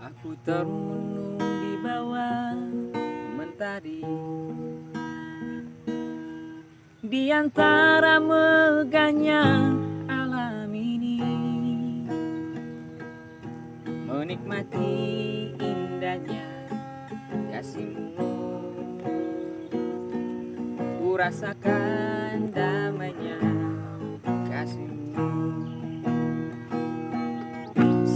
Aku termenung di bawah mentari, di antara megahnya alam ini, menikmati indahnya kasih-Mu. Ku rasakan damainya kasih-Mu.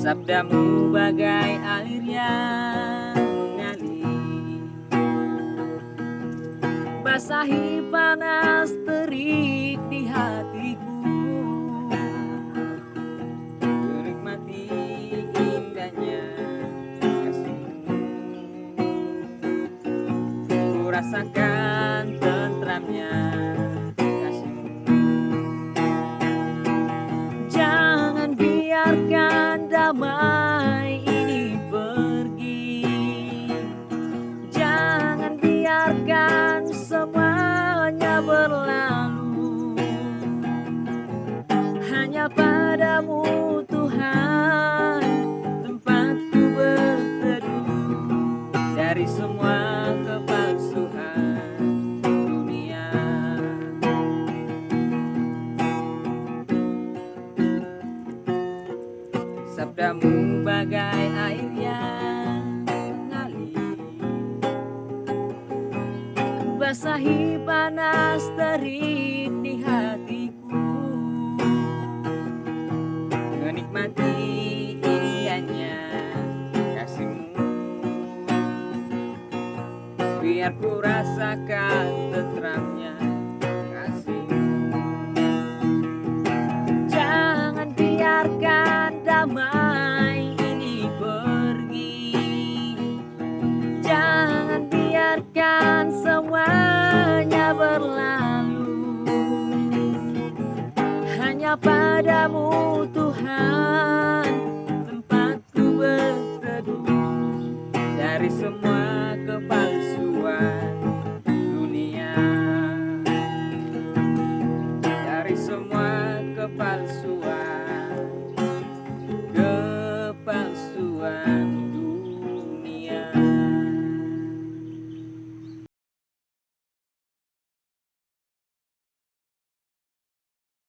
Sabda-Mu bagai alir yang mengalir, basahi panas terik di hatiku. Menikmati indahnya kasih-Mu. Ku rasakan tentramnya kasih-Mu. Jangan biarkan damai ini pergi, jangan biarkan semuanya berlalu. Hanya padamu Tuhan tempatku berteduh, dari semua kepalsuan dunia. Sabda-Mu bagai air yang mengalir, basahi panas terik di hatiku. Menikmati indahnya kasih-Mu, biar ku rasakan tentramnya kasih-Mu. Jangan biarkan damai ini pergi, jangan biarkan semuanya berlalu. Hanya padamu Tuhan tempatku berteduh, dari semua kepalsuan